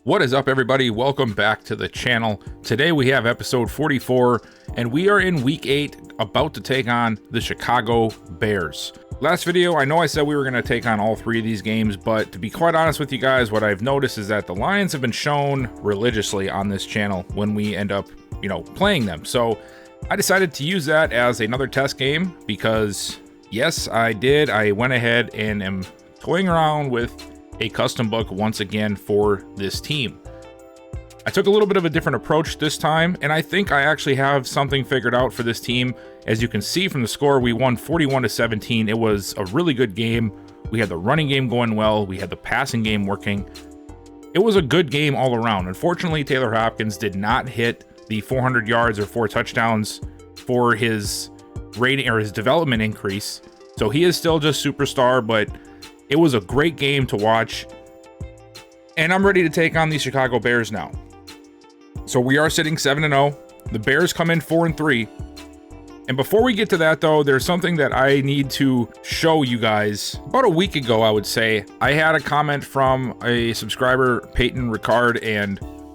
What is up, everybody? Welcome back to the channel. Today we have episode 44 and we are in week 8, about to take on the Chicago Bears. Last video, I know I said we were going to take on all 3 of these games, but to be quite honest with you guys, what I've noticed is that the Lions have been shown religiously on this channel when we end up, playing them. So I decided to use that as another test game because yes, I did. I went ahead and am toying around with a custom book once again for this team. I took a little bit of a different approach this time, and I think I actually have something figured out for this team. As you can see from the score, we won 41-17. It was a really good game. We had the running game going well. We had the passing game working. It was a good game all around. Unfortunately, Taylor Hopkins did not hit the 400 yards or 4 touchdowns for his rating or his development increase. So he is still just superstar, but it was a great game to watch, and I'm ready to take on the Chicago Bears now. So we are sitting 7-0. The Bears come in 4-3. And before we get to that, though, there's something that I need to show you guys. About a week ago, I would say, I had a comment from a subscriber, Peyton Ricard,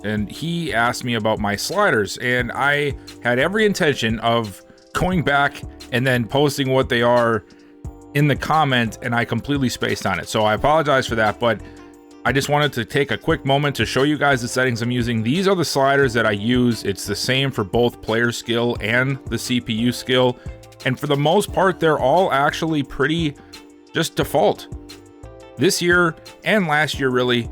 and he asked me about my sliders, and I had every intention of going back and then posting what they are in the comment, and I completely spaced on it. So I apologize for that, but I just wanted to take a quick moment to show you guys the settings I'm using. These are the sliders that I use. It's the same for both player skill and the CPU skill. And for the most part, they're all actually pretty just default. This year and last year, really,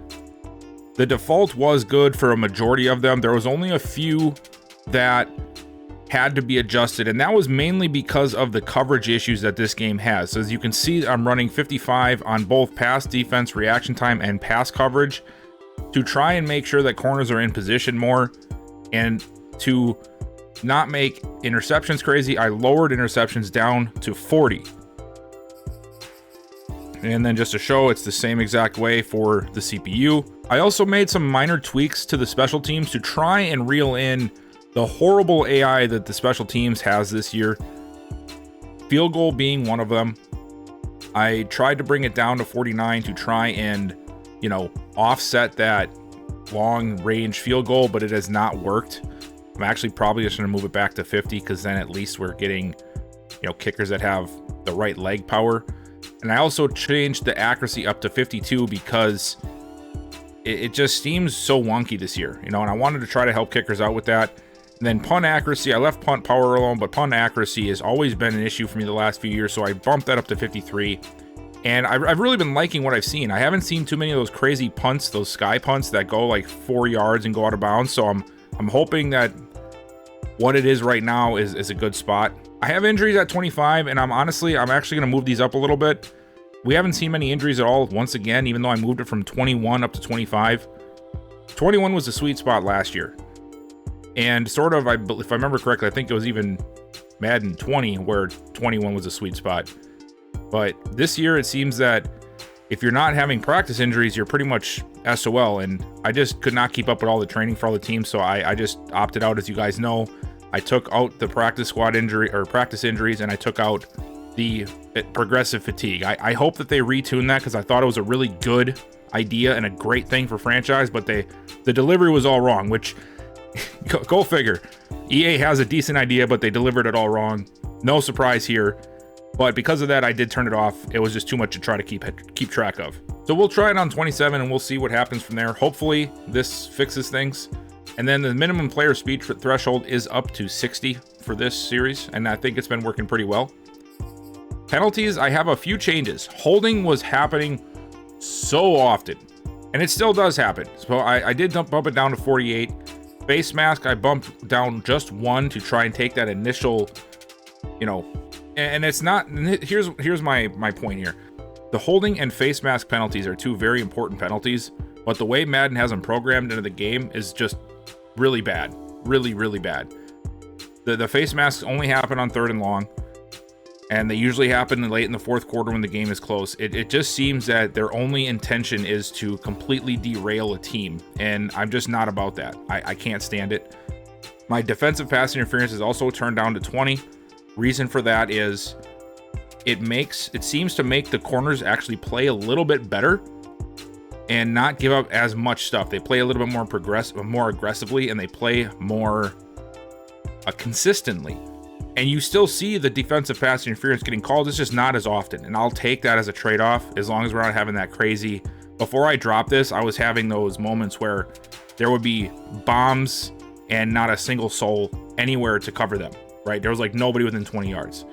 the default was good for a majority of them. There was only a few that had to be adjusted, and that was mainly because of the coverage issues that this game has. So as you can see, I'm running 55 on both pass defense, reaction time, and pass coverage to try and make sure that corners are in position more, and to not make interceptions crazy. I lowered interceptions down to 40. And then just to show, it's the same exact way for the CPU. I also made some minor tweaks to the special teams to try and reel in the horrible AI that the special teams has this year, field goal being one of them. I tried to bring it down to 49 to try and, offset that long range field goal, but it has not worked. I'm actually probably just going to move it back to 50 because then at least we're getting, kickers that have the right leg power. And I also changed the accuracy up to 52 because it just seems so wonky this year, and I wanted to try to help kickers out with that. And then punt accuracy, I left punt power alone, but punt accuracy has always been an issue for me the last few years, so I bumped that up to 53. And I've really been liking what I've seen. I haven't seen too many of those crazy punts, those sky punts that go like 4 yards and go out of bounds, so I'm hoping that what it is right now is a good spot. I have injuries at 25, and I'm actually going to move these up a little bit. We haven't seen many injuries at all once again, even though I moved it from 21 up to 25. 21 was the sweet spot last year. And sort of, if I remember correctly, I think it was even Madden 20 where 21 was a sweet spot. But this year, it seems that if you're not having practice injuries, you're pretty much SOL. And I just could not keep up with all the training for all the teams, so I just opted out. As you guys know, I took out the practice squad injury or practice injuries, and I took out the progressive fatigue. I hope that they retune that because I thought it was a really good idea and a great thing for franchise, but the delivery was all wrong, which go figure. EA has a decent idea, but they delivered it all wrong. No surprise here. But because of that, I did turn it off. It was just too much to try to keep track of. So we'll try it on 27 and we'll see what happens from there. Hopefully this fixes things. And then the minimum player speed threshold is up to 60 for this series, and I think it's been working pretty well. Penalties, I have a few changes. Holding was happening so often, and it still does happen. So I did bump it down to 48. Face mask, I bumped down just 1 to try and take that initial, and it's not, here's my point here. The holding and face mask penalties are 2 very important penalties, but the way Madden has them programmed into the game is just really bad. Really, really bad. The face masks only happen on 3rd and long, and they usually happen late in the 4th quarter when the game is close. It just seems that their only intention is to completely derail a team, and I'm just not about that. I can't stand it. My defensive pass interference is also turned down to 20. Reason for that is it seems to make the corners actually play a little bit better and not give up as much stuff. They play a little bit more aggressively, and they play more consistently. And you still see the defensive pass interference getting called. It's just not as often. And I'll take that as a trade-off as long as we're not having that crazy. Before I dropped this, I was having those moments where there would be bombs and not a single soul anywhere to cover them, right? There was like nobody within 20 yards.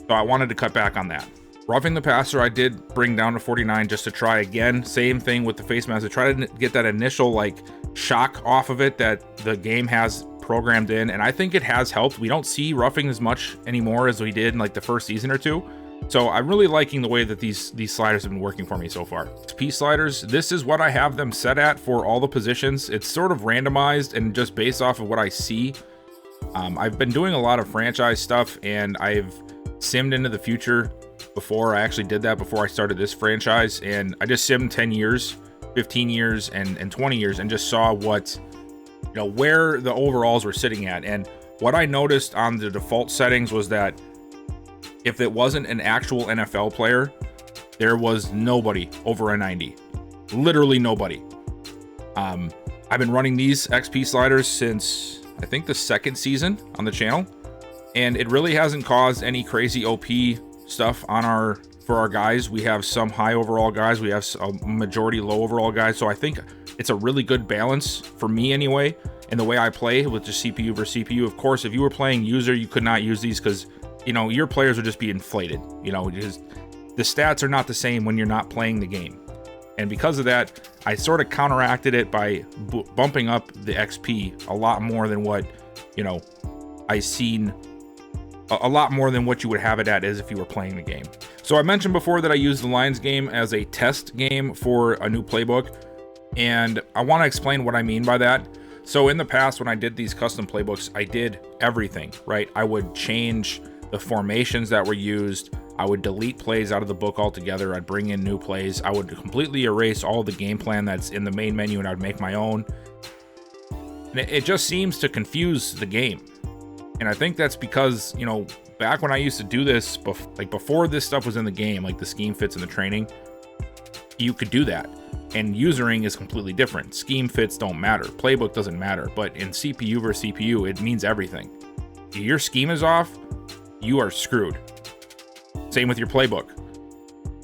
So I wanted to cut back on that. Roughing the passer, I did bring down to 49 just to try again. Same thing with the face mask. I try to get that initial like shock off of it that the game has programmed in, and I think it has helped. We don't see roughing as much anymore as we did in like the first season or two. So I'm really liking the way that these sliders have been working for me so far. XP sliders, this is what I have them set at for all the positions. It's sort of randomized and just based off of what I see. I've been doing a lot of franchise stuff, and I've simmed into the future before. I actually did that before I started this franchise, and I just simmed 10 years, 15 years, and 20 years, and just saw what, you know, where the overalls were sitting at. And what I noticed on the default settings was that if it wasn't an actual NFL player, there was nobody over a 90. Literally nobody. I've been running these XP sliders since I think the second season on the channel, and it really hasn't caused any crazy OP stuff on for our guys. We have some high overall guys, we have a majority low overall guys, so I think it's a really good balance for me anyway, in the way I play with just CPU versus CPU. Of course, if you were playing user, you could not use these because, you know, your players would just be inflated. You know, just the stats are not the same when you're not playing the game. And because of that, I sort of counteracted it by bumping up the XP a lot more than what, you know, I seen a lot more than what you would have it at as if you were playing the game. So I mentioned before that I used the Lions game as a test game for a new playbook, and I want to explain what I mean by that. So in the past, when I did these custom playbooks, I did everything, right? I would change the formations that were used. I would delete plays out of the book altogether. I'd bring in new plays. I would completely erase all the game plan that's in the main menu, and I'd make my own. And it just seems to confuse the game. And I think that's because, you know, back when I used to do this, before this stuff was in the game, like the scheme fits and the training, you could do that. And usering is completely different. Scheme fits don't matter. Playbook doesn't matter. But in CPU versus CPU, it means everything. If your scheme is off, you are screwed. Same with your playbook.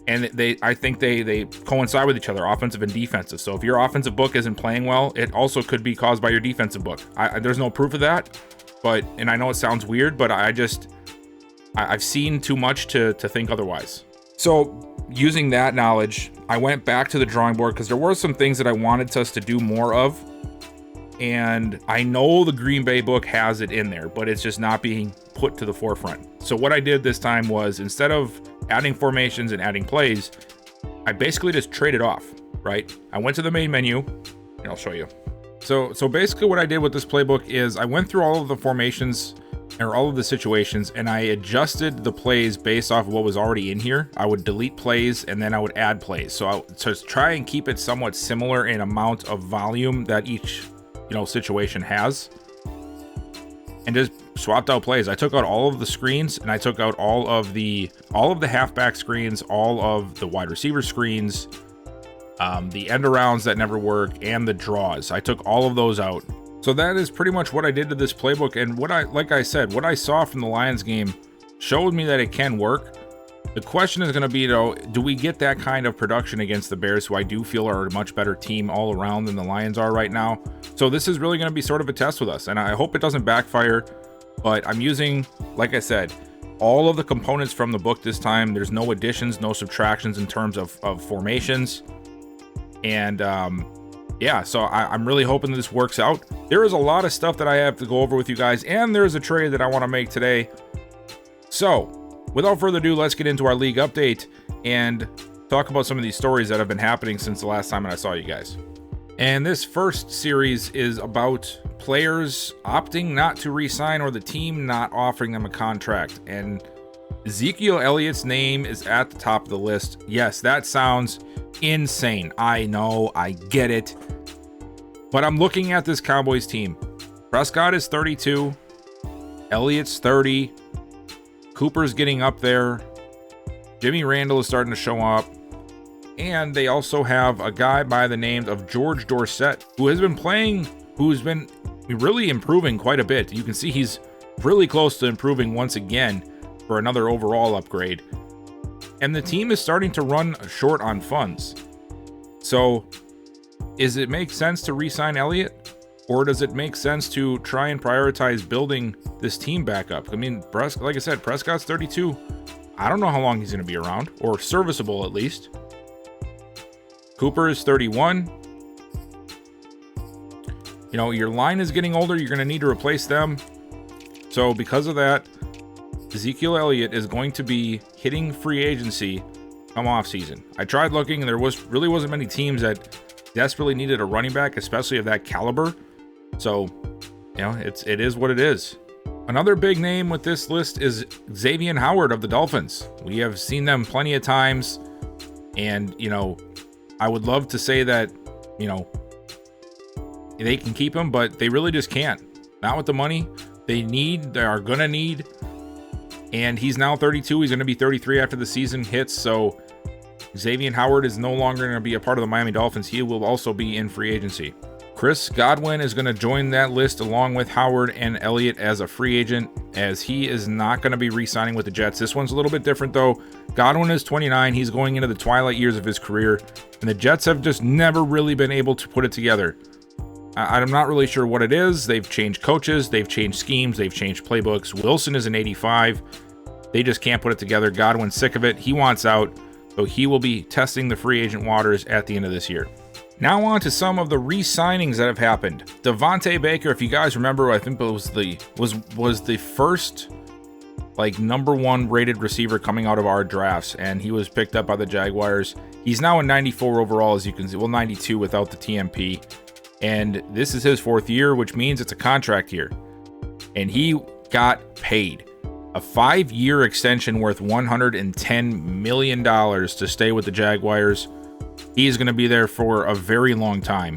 And I think they coincide with each other, offensive and defensive. So if your offensive book isn't playing well, it also could be caused by your defensive book. There's no proof of that, and I know it sounds weird, but I've seen too much to think otherwise. So using that knowledge, I went back to the drawing board because there were some things that I wanted us to do more of. And I know the Green Bay book has it in there, but it's just not being put to the forefront. So what I did this time was, instead of adding formations and adding plays, I basically just traded off, right? I went to the main menu, and I'll show you. So basically what I did with this playbook is I went through all of the formations or all of the situations, and I adjusted the plays based off of what was already in here. I would delete plays and then I would add plays. So to try and keep it somewhat similar in amount of volume that each, you know, situation has, and just swapped out plays. I took out all of the screens, and I took out all of the halfback screens, all of the wide receiver screens, the end arounds that never work, and the draws. I took all of those out. So that is pretty much what I did to this playbook. And like I said, what I saw from the Lions game showed me that it can work. The question is going to be, though, do we get that kind of production against the Bears, who I do feel are a much better team all around than the Lions are right now? So this is really going to be sort of a test with us, and I hope it doesn't backfire. But I'm using, like I said, all of the components from the book this time. There's no additions, no subtractions in terms of formations. And yeah, so I'm really hoping this works out. There is a lot of stuff that I have to go over with you guys, and there's a trade that I want to make today. So without further ado, let's get into our league update and talk about some of these stories that have been happening since the last time I saw you guys. And this first series is about players opting not to re-sign, or the team not offering them a contract. And Ezekiel Elliott's name is at the top of the list. Yes, that sounds insane. I know, I get it. But I'm looking at this Cowboys team. Prescott is 32. Elliott's 30. Cooper's getting up there. Jimmy Randall is starting to show up. And they also have a guy by the name of George Dorsett, who's been really improving quite a bit. You can see he's really close to improving once again for another overall upgrade. And the team is starting to run short on funds. So, does it make sense to re-sign Elliott? Or does it make sense to try and prioritize building this team back up? I mean, like I said, Prescott's 32. I don't know how long he's going to be around, or serviceable at least. Cooper is 31. You know, your line is getting older. You're going to need to replace them. So because of that, Ezekiel Elliott is going to be hitting free agency come off season. I tried looking, and there really wasn't many teams that desperately needed a running back, especially of that caliber. So, you know, it is what it is. Another big name with this list is Xavier Howard of the Dolphins. We have seen them plenty of times, and, you know, I would love to say that, you know, they can keep him, but they really just can't. Not with the money they are going to need. And he's now 32. He's going to be 33 after the season hits. So Xavier Howard is no longer going to be a part of the Miami Dolphins. He will also be in free agency. Chris Godwin is going to join that list along with Howard and Elliott as a free agent, as he is not going to be re-signing with the Jets. This one's a little bit different though. Godwin is 29. He's going into the twilight years of his career, and the Jets have just never really been able to put it together. I'm not really sure what it is. They've changed coaches, they've changed schemes, they've changed playbooks. Wilson is an 85. They just can't put it together. Godwin's sick of it. He wants out, so he will be testing the free agent waters at the end of this year. Now on to some of the re-signings that have happened. Devontae Baker, if you guys remember, I think it was the first like number 1 rated receiver coming out of our drafts, and he was picked up by the Jaguars. He's now a 94 overall, as you can see. Well, 92 without the TMP. And this is his 4th year, which means it's a contract year. And he got paid a 5-year extension worth $110 million to stay with the Jaguars. He's going to be there for a very long time.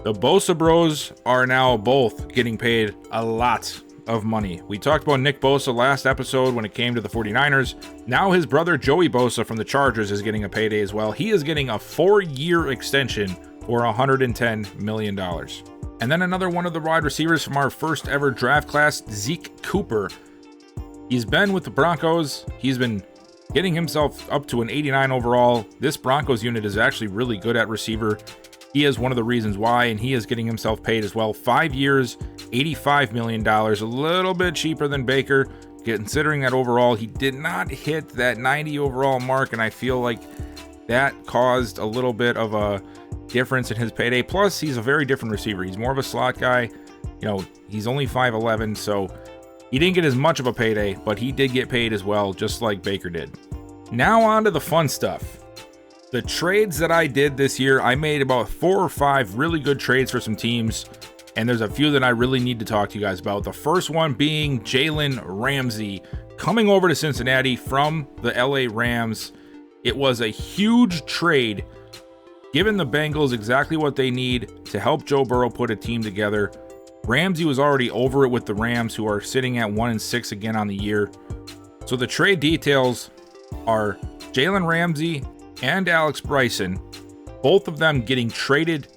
The Bosa Bros are now both getting paid a lot of money. We talked about Nick Bosa last episode when it came to the 49ers. Now his brother Joey Bosa from the Chargers is getting a payday as well. He is getting a 4-year extension for $110 million. And then another one of the wide receivers from our first ever draft class, Zeke Cooper. He's been with the Broncos. He's been getting himself up to an 89 overall. This Broncos unit is actually really good at receiver. He is one of the reasons why, and he is getting himself paid as well. 5 years, $85 million, a little bit cheaper than Baker, considering that overall he did not hit that 90 overall mark, and I feel like that caused a little bit of a difference in his payday. Plus, he's a very different receiver. He's more of a slot guy. You know, he's only 5'11", so he didn't get as much of a payday, but he did get paid as well, just like Baker did. Now on to the fun stuff. The trades that I did this year, I made about 4 or 5 really good trades for some teams, and there's a few that I really need to talk to you guys about. The first one being Jalen Ramsey coming over to Cincinnati from the LA Rams. It was a huge trade, giving the Bengals exactly what they need to help Joe Burrow put a team together. Ramsey was already over it with the Rams, who are sitting at 1-6 again on the year. So the trade details are Jalen Ramsey and Alex Bryson, both of them getting traded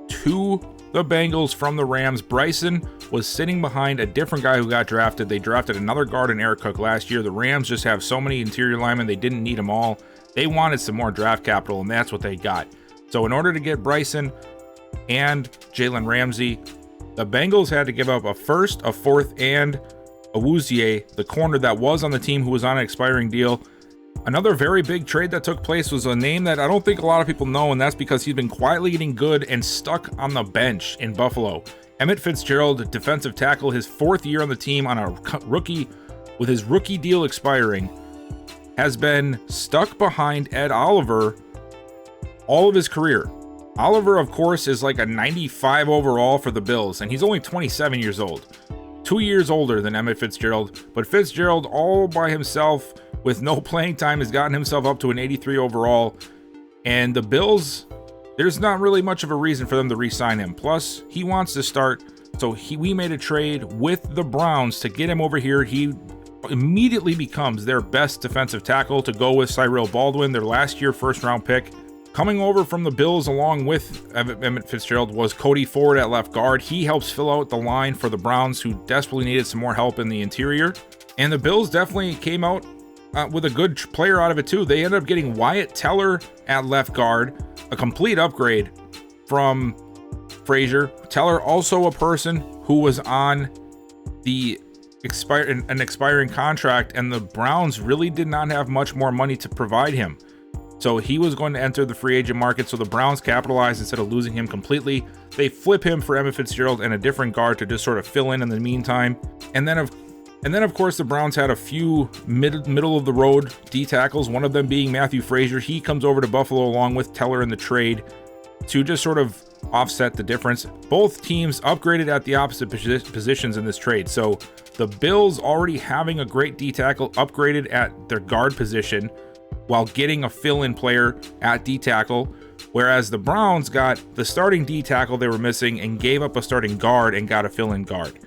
to the Bengals from the Rams. Bryson was sitting behind a different guy who got drafted. They drafted another guard in Eric Cook last year. The Rams just have so many interior linemen, they didn't need them all. They wanted some more draft capital, and that's what they got. So in order to get Bryson and Jalen Ramsey, the Bengals had to give up a first, a fourth, and Awuzie, the corner that was on the team who was on an expiring deal. Another very big trade that took place was a name that I don't think a lot of people know, and that's because he's been quietly getting good and stuck on the bench in Buffalo. Emmett Fitzgerald, defensive tackle, his 4th year on the team on a rookie, with his rookie deal expiring, has been stuck behind Ed Oliver all of his career. Oliver, of course, is like a 95 overall for the Bills, and he's only 27 years old. 2 years older than Emmett Fitzgerald, but Fitzgerald all by himself with no playing time has gotten himself up to an 83 overall, and the Bills, there's not really much of a reason for them to re-sign him. Plus, he wants to start, so we made a trade with the Browns to get him over here. He immediately becomes their best defensive tackle to go with Cyril Baldwin, their last year first-round pick, Coming over from the Bills along with Emmett Fitzgerald was Cody Ford at left guard. He helps fill out the line for the Browns, who desperately needed some more help in the interior. And the Bills definitely came out with a good player out of it too. They ended up getting Wyatt Teller at left guard, a complete upgrade from Frazier. Teller also a person who was on an expiring contract, and the Browns really did not have much more money to provide him. So he was going to enter the free agent market, so the Browns capitalized. Instead of losing him completely, they flip him for Emmett Fitzgerald and a different guard to just sort of fill in the meantime. And then of course the Browns had a few middle of the road D tackles, one of them being Matthew Frazier. He comes over to Buffalo along with Teller in the trade to just sort of offset the difference. Both teams upgraded at the opposite positions in this trade. So the Bills, already having a great D tackle, upgraded at their guard position while getting a fill-in player at D tackle, whereas the Browns got the starting D tackle they were missing and gave up a starting guard and got a fill-in guard.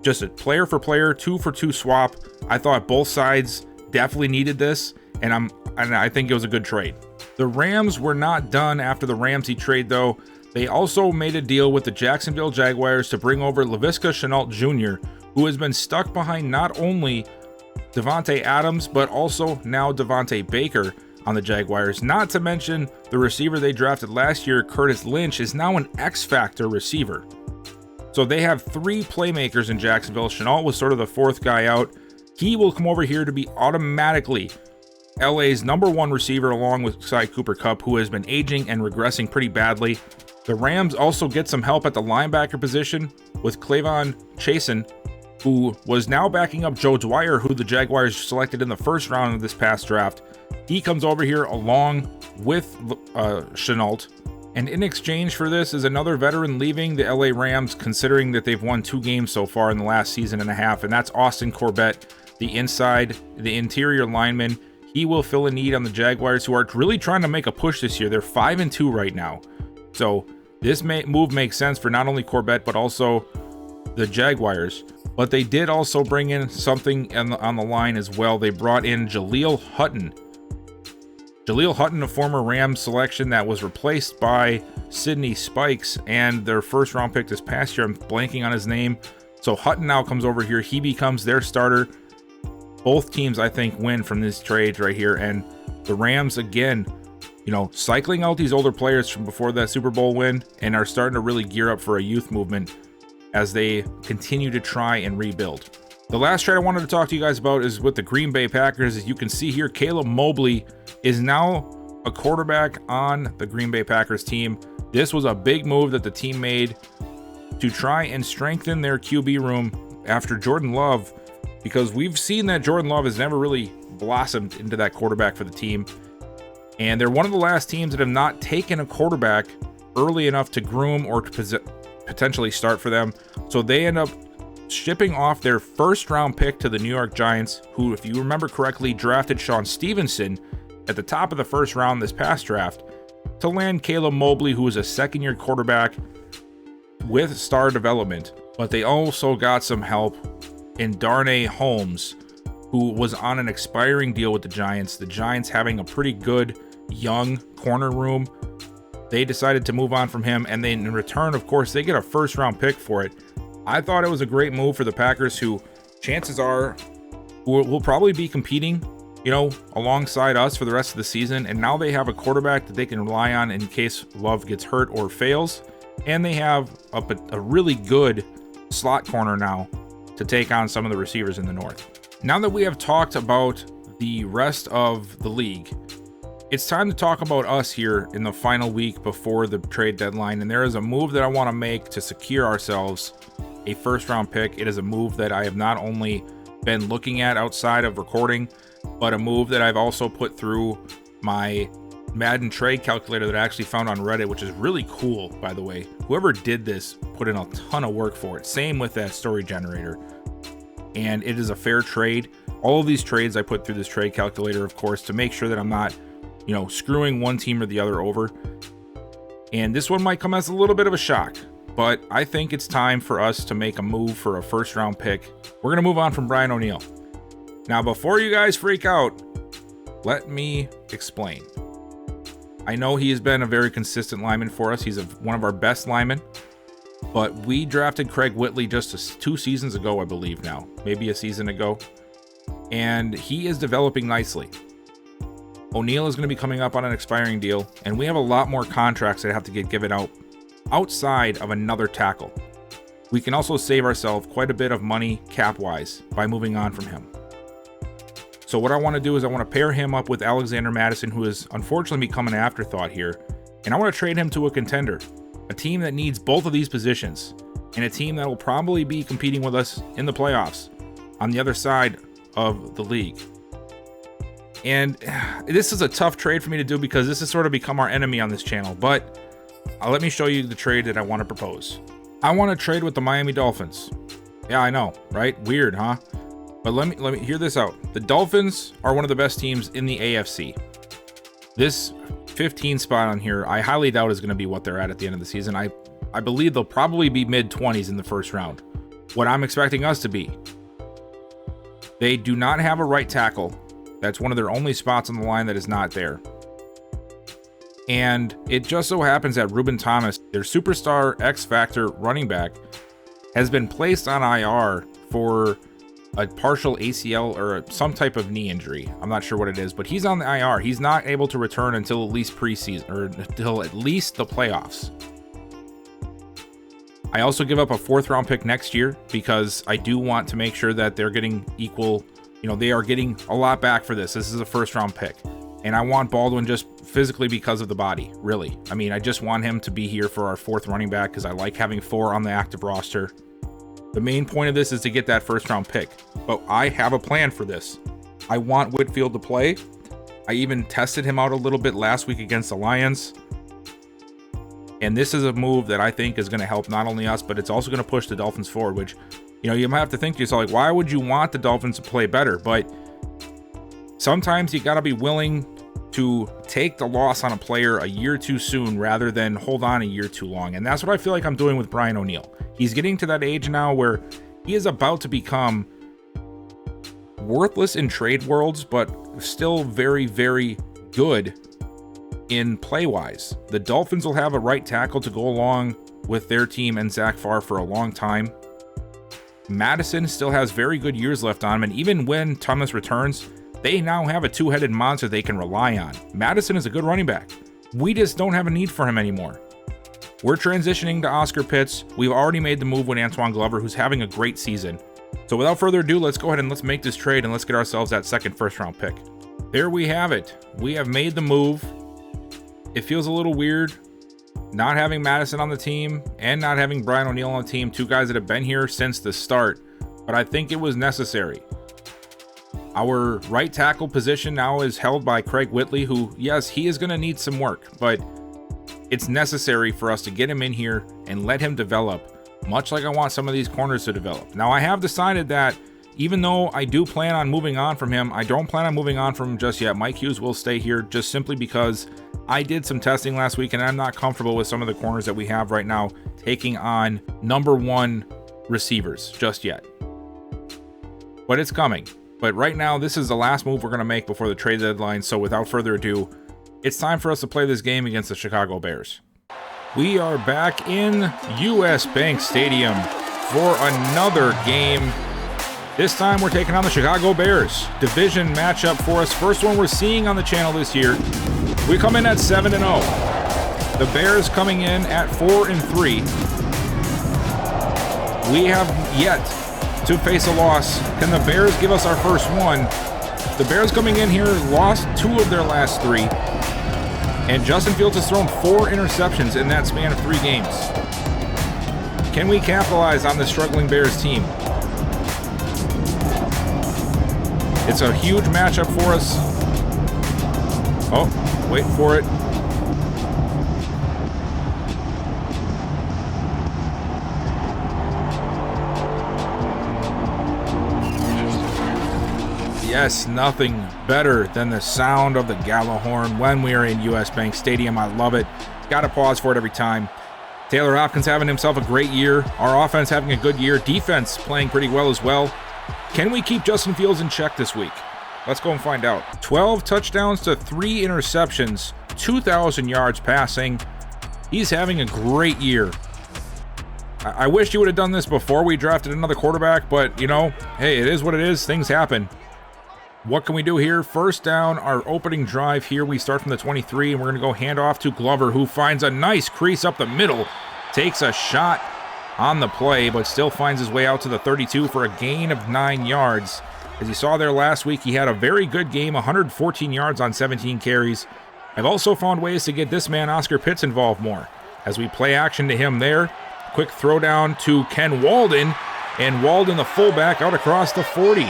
Just a player for player, 2-for-2 swap. I thought both sides definitely needed this, and I think it was a good trade. The Rams were not done after the Ramsey trade, though. They also made a deal with the Jacksonville Jaguars to bring over Laviska Shenault Jr., who has been stuck behind not only Devontae Adams, but also now Devontae Baker on the Jaguars. Not to mention the receiver they drafted last year, Curtis Lynch, is now an X-Factor receiver. So they have 3 playmakers in Jacksonville. Shenault was sort of the 4th guy out. He will come over here to be automatically LA's #1 receiver alongside Cooper Kupp, who has been aging and regressing pretty badly. The Rams also get some help at the linebacker position with Clavon Chasen, who was now backing up Joe Dwyer, who the Jaguars selected in the first round of this past draft. He comes over here along with Shenault. And in exchange for this is another veteran leaving the LA Rams, considering that they've won 2 games so far in the last season and a half, and that's Austin Corbett, the interior lineman. He will fill a need on the Jaguars, who are really trying to make a push this year. They're 5-2 right now. So this move makes sense for not only Corbett, but also the Jaguars. But they did also bring in something on the line as well. They brought in Jaleel Hutton. Jaleel Hutton, a former Rams selection that was replaced by Sidney Spikes and their first round pick this past year. I'm blanking on his name. So Hutton now comes over here. He becomes their starter. Both teams, I think, win from this trade right here. And the Rams, again, cycling out these older players from before that Super Bowl win, and are starting to really gear up for a youth movement as they continue to try and rebuild. The last trade I wanted to talk to you guys about is with the Green Bay Packers. As you can see here, Caleb Mobley is now a quarterback on the Green Bay Packers team. This was a big move that the team made to try and strengthen their QB room after Jordan Love, because we've seen that Jordan Love has never really blossomed into that quarterback for the team. And they're one of the last teams that have not taken a quarterback early enough to groom or to potentially start for them. So they end up shipping off their first round pick to the New York Giants, who, if you remember correctly, drafted Sean Stevenson at the top of the first round this past draft to land Caleb Mobley, who is a second-year quarterback with star development. But they also got some help in Darnay Holmes, who was on an expiring deal with the Giants. The Giants having a pretty good young corner room. They decided to move on from him, and then in return, of course, they get a first-round pick for it. I thought it was a great move for the Packers, who chances are will probably be competing, alongside us for the rest of the season. And now they have a quarterback that they can rely on in case Love gets hurt or fails. And they have a really good slot corner now to take on some of the receivers in the North. Now that we have talked about the rest of the league, it's time to talk about us here in the final week before the trade deadline. And there is a move that I want to make to secure ourselves a first-round pick. It is a move that I have not only been looking at outside of recording, but a move that I've also put through my Madden trade calculator that I actually found on Reddit, which is really cool, by the way. Whoever did this put in a ton of work for it. Same with that story generator. And it is a fair trade. All of these trades I put through this trade calculator, of course, to make sure that I'm not, screwing one team or the other over. And this one might come as a little bit of a shock, but I think it's time for us to make a move for a first-round pick. We're going to move on from Brian O'Neill. Now, before you guys freak out, let me explain. I know he has been a very consistent lineman for us. He's one of our best linemen. But we drafted Craig Whitley just 2 seasons ago, I believe now. Maybe a season ago. And he is developing nicely. O'Neal is going to be coming up on an expiring deal. And we have a lot more contracts that have to get given out outside of another tackle. We can also save ourselves quite a bit of money cap-wise by moving on from him. So what I want to do is I want to pair him up with Alexander Madison, who has unfortunately become an afterthought here. And I want to trade him to a contender. A team that needs both of these positions. And a team that will probably be competing with us in the playoffs on the other side of the league. And this is a tough trade for me to do because this has sort of become our enemy on this channel. But let me show you the trade that I want to propose. I want to trade with the Miami Dolphins. Yeah, I know, right? Weird, huh? But let me hear this out. The Dolphins are one of the best teams in the AFC. This 15 spot on here, I highly doubt is going to be what they're at the end of the season. I believe they'll probably be mid-20s in the first round. What I'm expecting us to be. They do not have a right tackle. That's one of their only spots on the line that is not there. And it just so happens that Reuben Thomas, their superstar X-Factor running back, has been placed on IR for a partial ACL or some type of knee injury. I'm not sure what it is, but he's on the IR. He's not able to return until at least preseason or until at least the playoffs. I also give up a 4th round pick next year because I do want to make sure that they're getting equal. You know, they are getting a lot back for this. This is a 1st round pick. And I want Baldwin just physically because of the body, really. I mean, I just want him to be here for our 4th running back because I like having 4 on the active roster. The main point of this is to get that 1st round pick. But I have a plan for this. I want Whitfield to play. I even tested him out a little bit last week against the Lions. And this is a move that I think is going to help not only us, but it's also going to push the Dolphins forward, which, you know, you might have to think to yourself, like, why would you want the Dolphins to play better? But sometimes you got to be willing to take the loss on a player a year too soon rather than hold on a year too long. And that's what I feel like I'm doing with Brian O'Neal. He's getting to that age now where he is about to become worthless in trade worlds, but still very, very good in play-wise. The Dolphins will have a right tackle to go along with their team and Zach Farr for a long time. Madison still has very good years left on him, and even when Thomas returns, they now have a 2-headed monster they can rely on. Madison is a good running back. We just don't have a need for him anymore. We're transitioning to Oscar Pitts. We've already made the move with Antoine Glover, who's having a great season. So without further ado, let's go ahead and let's make this trade and let's get ourselves that 2nd 1st round pick. There we have it. We have made the move. It feels a little weird not having Madison on the team and not having Brian O'Neal on the team, 2 guys that have been here since the start, but I think it was necessary. Our right tackle position now is held by Craig Whitley, who, yes, he is going to need some work, but it's necessary for us to get him in here and let him develop, much like I want some of these corners to develop. Now, I have decided that even though I do plan on moving on from him, I don't plan on moving on from him just yet. Mike Hughes will stay here just simply because I did some testing last week and I'm not comfortable with some of the corners that we have right now taking on number 1 receivers just yet. But it's coming. But right now, this is the last move we're going to make before the trade deadline. So without further ado, it's time for us to play this game against the Chicago Bears. We are back in US Bank Stadium for another game. This time we're taking on the Chicago Bears. Division matchup for us. First one we're seeing on the channel this year. We come in at 7-0. The Bears coming in at 4-3. We have yet to face a loss. Can the Bears give us our first one? The Bears coming in here lost 2 of their last 3. And Justin Fields has thrown 4 interceptions in that span of 3 games. Can we capitalize on the struggling Bears team? It's a huge matchup for us. Oh, wait for it. Yes, nothing better than the sound of the Gallahorn when we are in US Bank Stadium. I love it. Gotta pause for it every time. Taylor Hopkins having himself a great year. Our offense having a good year. Defense playing pretty well as well. Can we keep Justin Fields in check this week? Let's go and find out. 12 touchdowns to 3 interceptions 2,000 yards passing. He's having a great year. I wish you would have done this before we drafted another quarterback, but, you know, hey, it is what it is. Things happen. What can we do here? First down, our opening drive here. We start from the 23, and we're going to go hand off to Glover, who finds a nice crease up the middle. Takes a shot on the play, but still finds his way out to the 32 for a gain of 9 yards. As you saw there last week, he had a very good game, 114 yards on 17 carries. I've also found ways to get this man, Oscar Pitts, involved more. As we play action to him there, quick throw down to Ken Walden, and Walden, the fullback, out across the 40.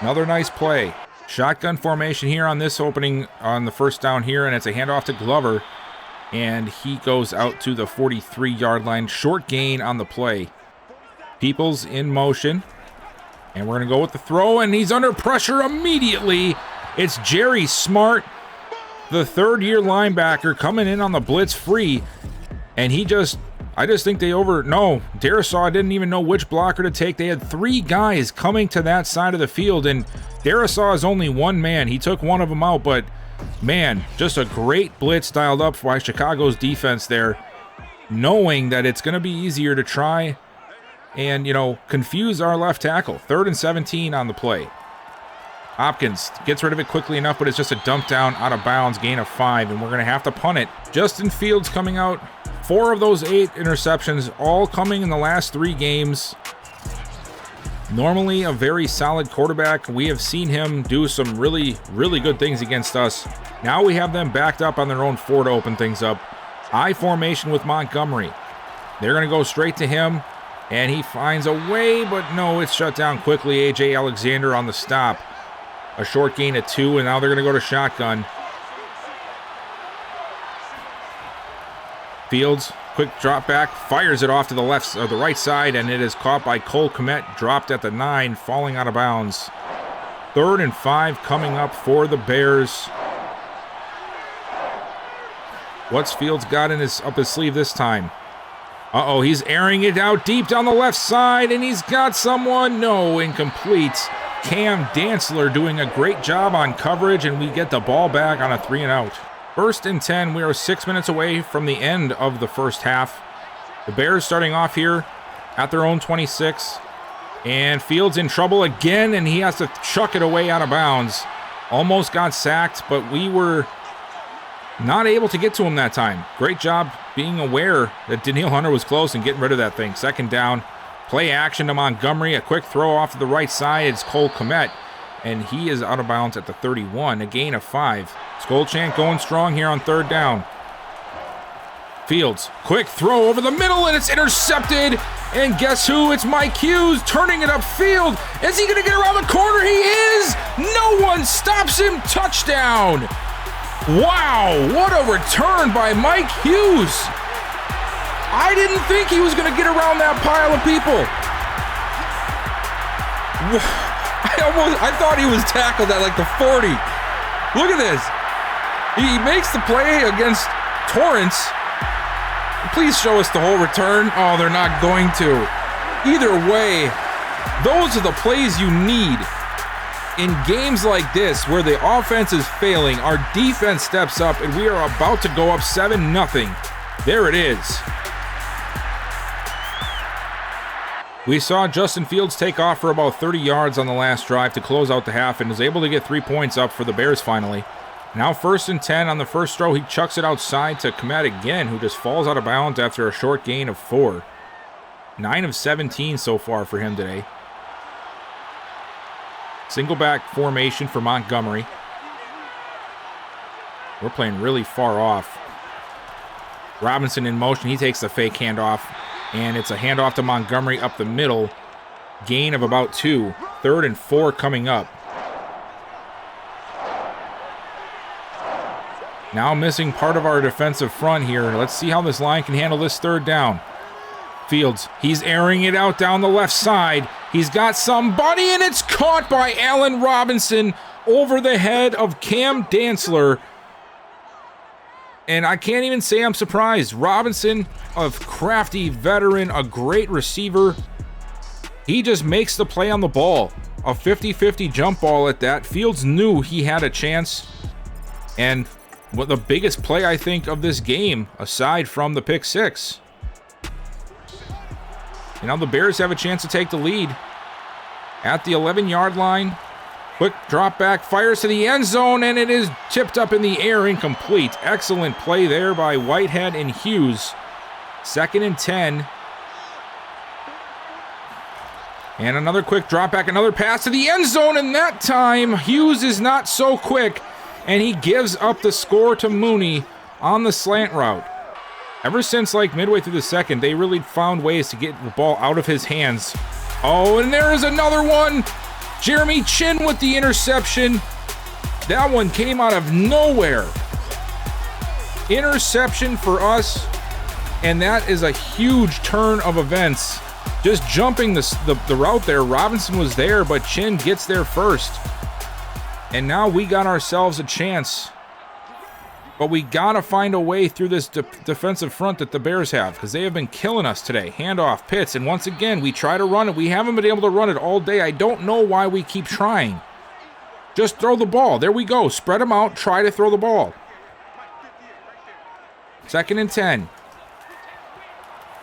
Another nice play. Shotgun formation here on this opening on the first down here, and it's a handoff to Glover, and he goes out to the 43-yard line. Short gain on the play. Peoples in motion, and we're going to go with the throw, and he's under pressure immediately. It's Jerry Smart, the third-year linebacker, coming in on the blitz free, and I just think Darisaw didn't even know which blocker to take. They had 3 guys coming to that side of the field, and Darisaw is only one man. He took one of them out, but man, just a great blitz dialed up by Chicago's defense there, knowing that it's going to be easier to try and, you know, confuse our left tackle. 3rd and 17 on the play. Hopkins gets rid of it quickly enough, but it's just a dump down out of bounds, gain of 5, and we're going to have to punt it. Justin Fields coming out. 4 of those 8 interceptions, all coming in the last 3 games. Normally a very solid quarterback. We have seen him do some really, really good things against us. Now we have them backed up on their own 4 to open things up. I formation with Montgomery. They're going to go straight to him, and he finds a way, but no, it's shut down quickly. A.J. Alexander on the stop. A short gain of 2, and now they're going to go to shotgun. Fields, quick drop back, fires it off to the left or the right side, and it is caught by Cole Kmet, dropped at the 9, falling out of bounds. 3rd and 5 coming up for the Bears. What's Fields got in up his sleeve this time? Uh-oh, he's airing it out deep down the left side, and he's got someone. No, incomplete. Cam Dantzler doing a great job on coverage, and we get the ball back on a 3 and out. 1st and 10, we are 6 minutes away from the end of the first half. The Bears starting off here at their own 26. And Fields in trouble again, and he has to chuck it away out of bounds. Almost got sacked, but we were not able to get to him that time. Great job being aware that Daniil Hunter was close and getting rid of that thing. 2nd down, play action to Montgomery. A quick throw off to the right side. It's Cole Kmet, and he is out of bounds at the 31, a gain of 5. Skolchak going strong here on 3rd down. Fields, quick throw over the middle, and it's intercepted. And guess who? It's Mike Hughes turning it upfield. Is he going to get around the corner? He is! No one stops him. Touchdown! Wow, what a return by Mike Hughes. I didn't think he was going to get around that pile of people. I thought he was tackled at like the 40. Look at this. He makes the play against Torrance. Please show us the whole return. Oh, they're not going to. Either way, those are the plays you need. In games like this, where the offense is failing, our defense steps up, and we are about to go up 7-0. There it is. We saw Justin Fields take off for about 30 yards on the last drive to close out the half and was able to get 3 points up for the Bears finally. Now 1st and 10 on the first throw. He chucks it outside to Kmet again, who just falls out of bounds after a short gain of 4. 9 of 17 so far for him today. Single back formation for Montgomery. We're playing really far off. Robinson in motion. He takes the fake handoff, and it's a handoff to Montgomery up the middle. Gain of about 2. 3rd and 4 coming up. Now missing part of our defensive front here. Let's see how this line can handle this 3rd down. Fields, he's airing it out down the left side. He's got somebody, and it's caught by Allen Robinson over the head of Cam Dantzler. And I can't even say I'm surprised. Robinson, a crafty veteran, a great receiver. He just makes the play on the ball. A 50-50 jump ball at that. Fields knew he had a chance. And what the biggest play, I think, of this game, aside from the pick six. And now the Bears have a chance to take the lead at the 11-yard line. Quick drop back, fires to the end zone, and it is tipped up in the air, incomplete. Excellent play there by Whitehead and Hughes. 2nd and 10. And another quick drop back, another pass to the end zone, and that time Hughes is not so quick, and he gives up the score to Mooney on the slant route. Ever since like midway through the second, they really found ways to get the ball out of his hands. Oh, and there is another one. Jeremy Chin with the interception. That one came out of nowhere. Interception for us, and that is a huge turn of events. Just jumping the route there. Robinson was there, but Chin gets there first. And now we got ourselves a chance. But we gotta find a way through this defensive front that the Bears have, because they have been killing us today. Handoff, Pitts, and once again, we try to run it. We haven't been able to run it all day. I don't know why we keep trying. Just throw the ball. There we go. Spread them out. Try to throw the ball. 2nd and 10.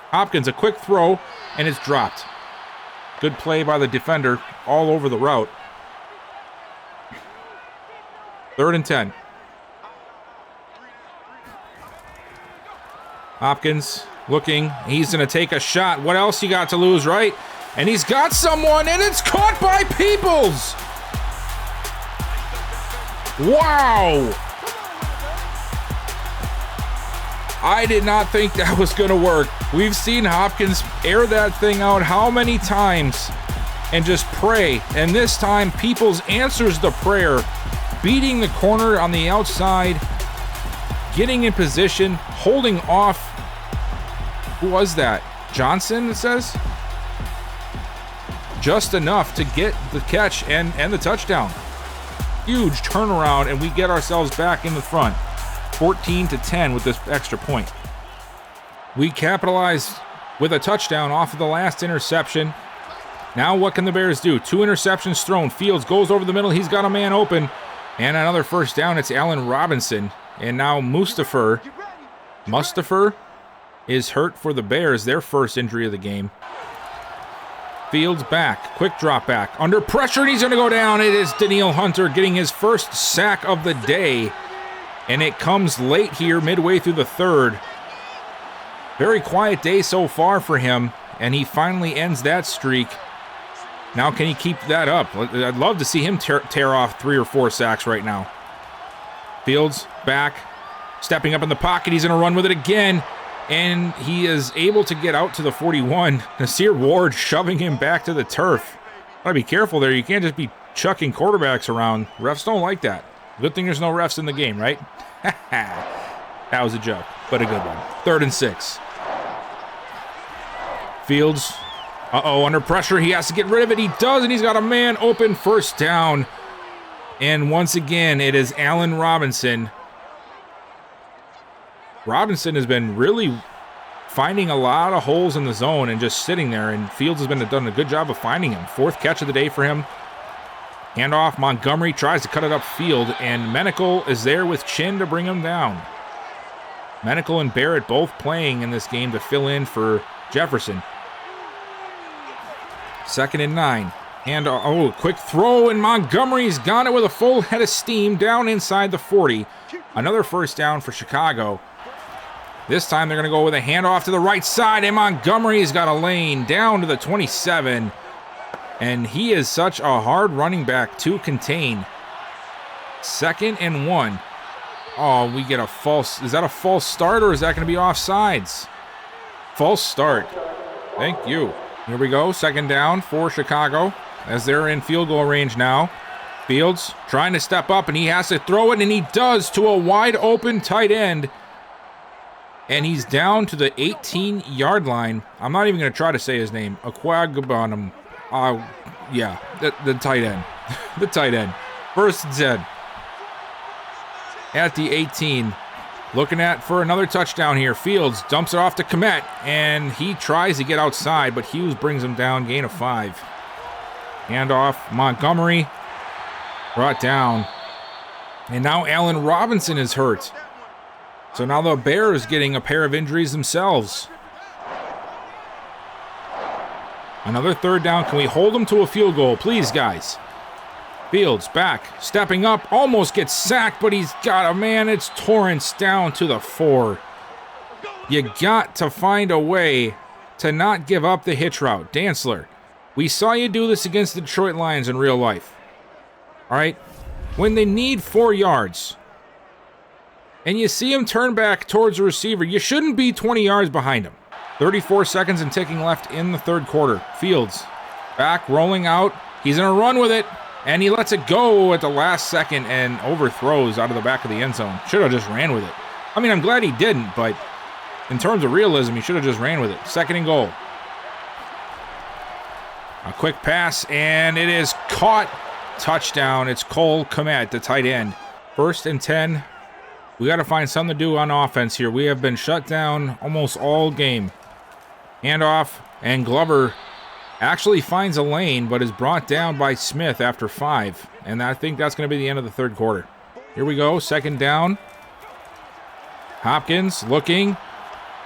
Hopkins, a quick throw, and it's dropped. Good play by the defender all over the route. 3rd and 10. Hopkins looking. He's going to take a shot. What else you got to lose, right? And he's got someone, and it's caught by Peoples. Wow. I did not think that was going to work. We've seen Hopkins air that thing out how many times and just pray. And this time, Peoples answers the prayer, beating the corner on the outside, getting in position, holding off. Who was that? Johnson, it says? Just enough to get the catch and the touchdown. Huge turnaround, and we get ourselves back in the front. 14-10 with this extra point. We capitalized with a touchdown off of the last interception. Now what can the Bears do? 2 interceptions thrown. Fields goes over the middle. He's got a man open. And another first down. It's Allen Robinson. And now Mustapher is hurt for the Bears, their first injury of the game. Fields back, quick drop back, under pressure, and he's going to go down. It is Danielle Hunter getting his first sack of the day, and it comes late here, midway through the third. Very quiet day so far for him, and he finally ends that streak. Now can he keep that up? I'd love to see him tear off 3 or 4 sacks right now. Fields back, stepping up in the pocket. He's going to run with it again. And he is able to get out to the 41. Nasir Ward shoving him back to the turf. Gotta be careful there. You can't just be chucking quarterbacks around. Refs don't like that. Good thing there's no refs in the game, right? That was a joke, but a good one. 3rd and 6. Fields, under pressure. He has to get rid of it. He does, and he's got a man open, first down. And once again, it is Allen Robinson. Robinson has been really finding a lot of holes in the zone and just sitting there, and Fields has done a good job of finding him. 4th catch of the day for him. Handoff, Montgomery tries to cut it upfield, and Menical is there with Chin to bring him down. Menical and Barrett both playing in this game to fill in for Jefferson. 2nd and 9. And quick throw, and Montgomery's got it with a full head of steam down inside the 40. Another first down for Chicago. This time they're going to go with a handoff to the right side, and Montgomery's got a lane down to the 27. And he is such a hard running back to contain. 2nd and 1. Oh, we get a false. Is that a false start, or is that going to be offsides? False start. Thank you. Here we go. 2nd down for Chicago as they're in field goal range now. Fields trying to step up, and he has to throw it, and he does to a wide open tight end. And he's down to the 18-yard line. I'm not even going to try to say his name. Aquagabonum. Yeah, the tight end. The tight end. 1st and 10. At the 18. Looking for another touchdown here. Fields dumps it off to Kmet, and he tries to get outside, but Hughes brings him down, gain of 5. Handoff, Montgomery. Brought down. And now Allen Robinson is hurt. So now the Bears getting a pair of injuries themselves. Another third down. Can we hold them to a field goal? Please, guys. Fields back, stepping up, almost gets sacked, but he's got a man. It's Torrance down to the 4. You got to find a way to not give up the hitch route. Dantzler, we saw you do this against the Detroit Lions in real life. All right? When they need 4 yards, and you see him turn back towards the receiver, you shouldn't be 20 yards behind him. 34 seconds and ticking left in the third quarter. Fields back, rolling out. He's in a run with it, and he lets it go at the last second and overthrows out of the back of the end zone. Should have just ran with it. I mean, I'm glad he didn't, but in terms of realism, he should have just ran with it. Second and goal. A quick pass, and it is caught. Touchdown. It's Cole Kmet, the tight end. 1st and 10. We got to find something to do on offense here. We have been shut down almost all game. Handoff, and Glover actually finds a lane, but is brought down by Smith after 5. And I think that's going to be the end of the third quarter. Here we go. Second down. Hopkins looking.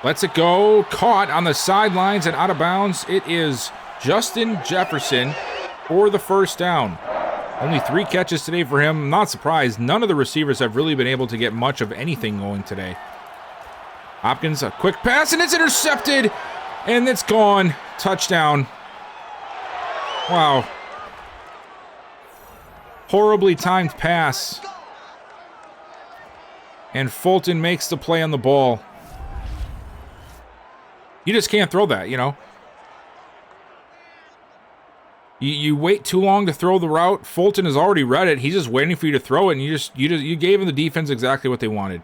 Lets it go. Caught on the sidelines and out of bounds. It is Justin Jefferson for the first down. Only 3 catches today for him. I'm not surprised. None of the receivers have really been able to get much of anything going today. Hopkins, a quick pass, and it's intercepted. And it's gone. Touchdown. Wow. Horribly timed pass. And Fulton makes the play on the ball. You just can't throw that, you know. You wait too long to throw the route. Fulton has already read it. He's just waiting for you to throw it, and you gave him the defense exactly what they wanted.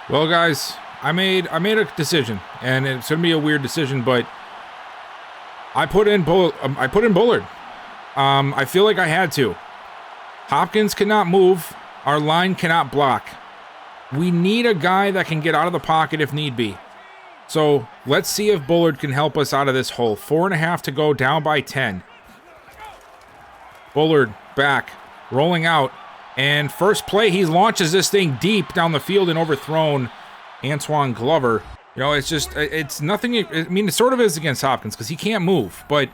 Well, guys, I made a decision, and it's gonna be a weird decision, but I put in Bullard. I feel like I had to. Hopkins cannot move. Our line cannot block. We need a guy that can get out of the pocket if need be. So let's see if Bullard can help us out of this hole. 4.5 to go, down by 10. Bullard back, rolling out, and first play, he launches this thing deep down the field and overthrown Antoine Glover. You know, it's nothing. I mean, it sort of is against Hopkins because he can't move, but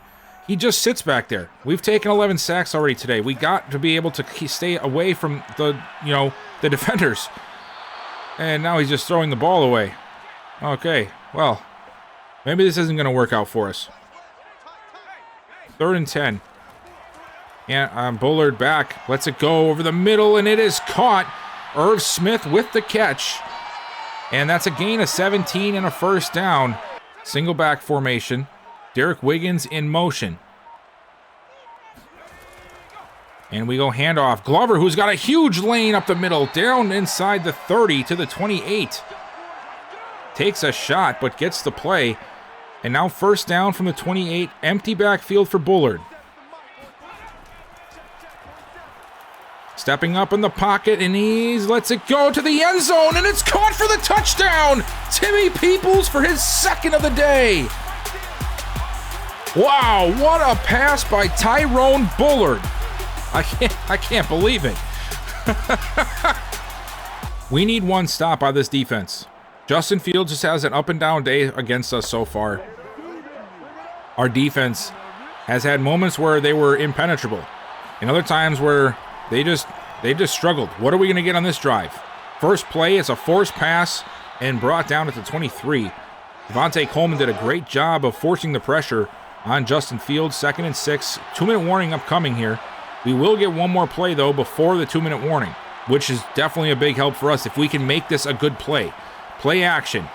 he just sits back there. We've taken 11 sacks already today. We got to be able to stay away from the defenders. And now he's just throwing the ball away. Okay, well, maybe this isn't going to work out for us. 3rd and 10. And Bullard back, lets it go over the middle, and it is caught. Irv Smith with the catch. And that's a gain of 17 and a first down. Single back formation. Derek Wiggins in motion. And we go handoff. Glover, who's got a huge lane up the middle, down inside the 30 to the 28. Takes a shot, but gets the play. And now first down from the 28. Empty backfield for Bullard. Stepping up in the pocket, and he lets it go to the end zone, and it's caught for the touchdown! Timmy Peoples for his 2nd of the day. Wow, what a pass by Tyrone Bullard. I can't believe it. We need one stop on this defense. Justin Fields just has an up and down day against us so far. Our defense has had moments where they were impenetrable, and other times where they just struggled. What are we going to get on this drive? First play, it's a forced pass and brought down at the 23. Devontae Coleman did a great job of forcing the pressure on Justin Fields. 2nd and 6. 2-minute warning upcoming here. We will get one more play, though, before the 2-minute warning, which is definitely a big help for us if we can make this a good play. Play action.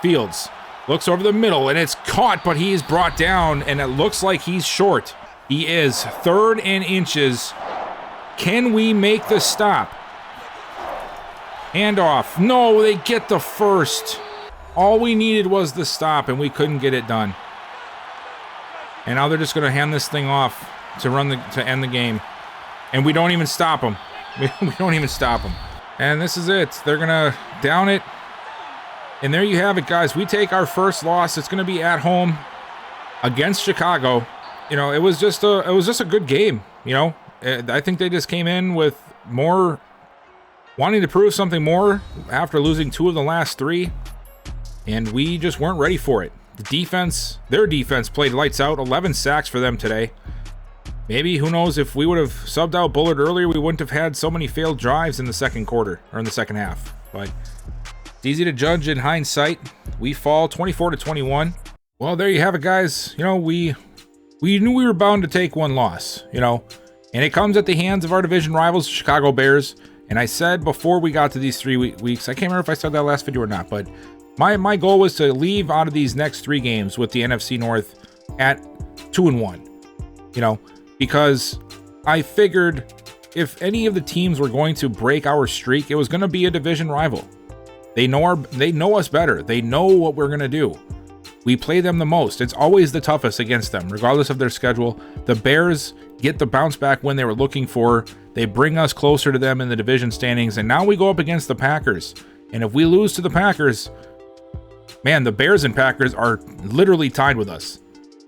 Fields looks over the middle, and it's caught, but he is brought down, and it looks like he's short. He is. 3rd and inches. Can we make the stop? Handoff. No, they get the first. All we needed was the stop, and we couldn't get it done. And now they're just going to hand this thing off to end the game. And we don't even stop them. We don't even stop them. And this is it. They're going to down it. And there you have it, guys. We take our first loss. It's going to be at home against Chicago. You know, it was just a good game, you know. I think they just came in with more wanting to prove something more after losing 2 of the last 3, and we just weren't ready for it. The defense, their defense played lights out. 11 sacks for them today. Maybe, who knows, if we would have subbed out Bullard earlier, we wouldn't have had so many failed drives in the second quarter, or in the second half. But it's easy to judge in hindsight. We fall 24-21. Well, there you have it, guys. You know, we knew we were bound to take one loss, you know, and it comes at the hands of our division rivals, the Chicago Bears. And I said before we got to these 3 weeks, I can't remember if I said that last video or not, but my goal was to leave out of these next 3 games with the NFC North at 2-1, you know, because I figured if any of the teams were going to break our streak, it was going to be a division rival. They know us better. They know what we're going to do. We play them the most. It's always the toughest against them, regardless of their schedule. The Bears get the bounce back when they were looking for. They bring us closer to them in the division standings, and now we go up against the Packers. And if we lose to the Packers, man, the Bears and Packers are literally tied with us.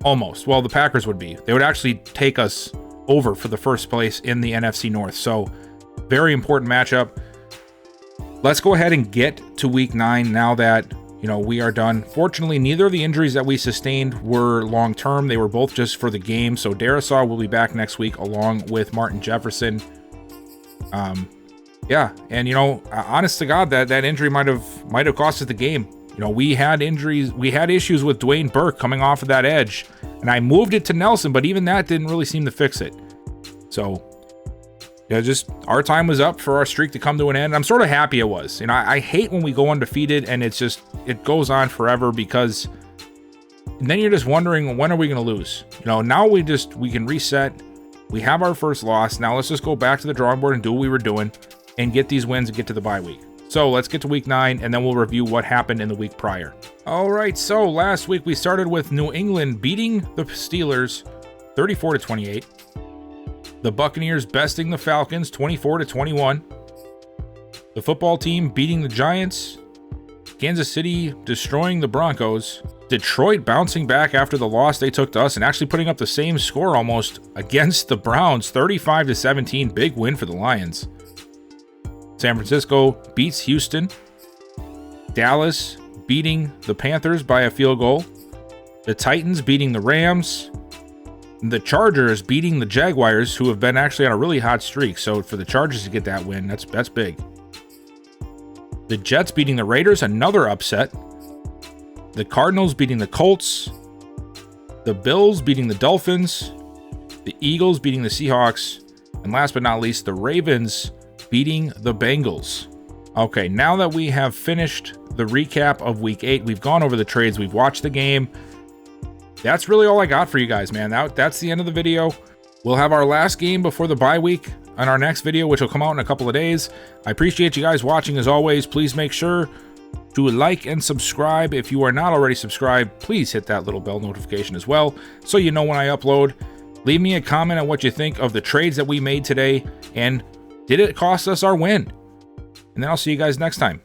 Almost. Well, the Packers would be. They would actually take us over for the first place in the NFC North. So, very important matchup. Let's go ahead and get to week 9 now that, you know, we are done. Fortunately, neither of the injuries that we sustained were long-term. They were both just for the game. So, Darisaw will be back next week along with Martin Jefferson. Yeah, and, you know, honest to God, that injury might have cost us the game. You know, we had injuries, we had issues with Dwayne Burke coming off of that edge, and I moved it to Nelson, but even that didn't really seem to fix it. So, yeah, just our time was up for our streak to come to an end. I'm sort of happy it was. You know, I hate when we go undefeated and it's just, it goes on forever, because then you're just wondering, when are we going to lose? You know, now we can reset. We have our first loss. Now let's just go back to the drawing board and do what we were doing and get these wins and get to the bye week. So let's get to week 9, and then we'll review what happened in the week prior. All right, so last week we started with New England beating the Steelers 34-28. The Buccaneers besting the Falcons 24-21. The football team beating the Giants. Kansas City destroying the Broncos. Detroit bouncing back after the loss they took to us and actually putting up the same score almost against the Browns, 35-17. Big win for the Lions. San Francisco beats Houston. Dallas beating the Panthers by a field goal. The Titans beating the Rams. The Chargers beating the Jaguars, who have been actually on a really hot streak. So for the Chargers to get that win, that's big. The Jets beating the Raiders, another upset. The Cardinals beating the Colts. The Bills beating the Dolphins. The Eagles beating the Seahawks. And last but not least, the Ravens beating the Bengals. Okay, now that we have finished the recap of week 8, we've gone over the trades, we've watched the game. That's really all I got for you guys, man. That's the end of the video. We'll have our last game before the bye week on our next video, which will come out in a couple of days. I appreciate you guys watching as always. Please make sure to like and subscribe. If you are not already subscribed, please hit that little bell notification as well, so you know when I upload. Leave me a comment on what you think of the trades that we made today, and did it cost us our win? And then I'll see you guys next time.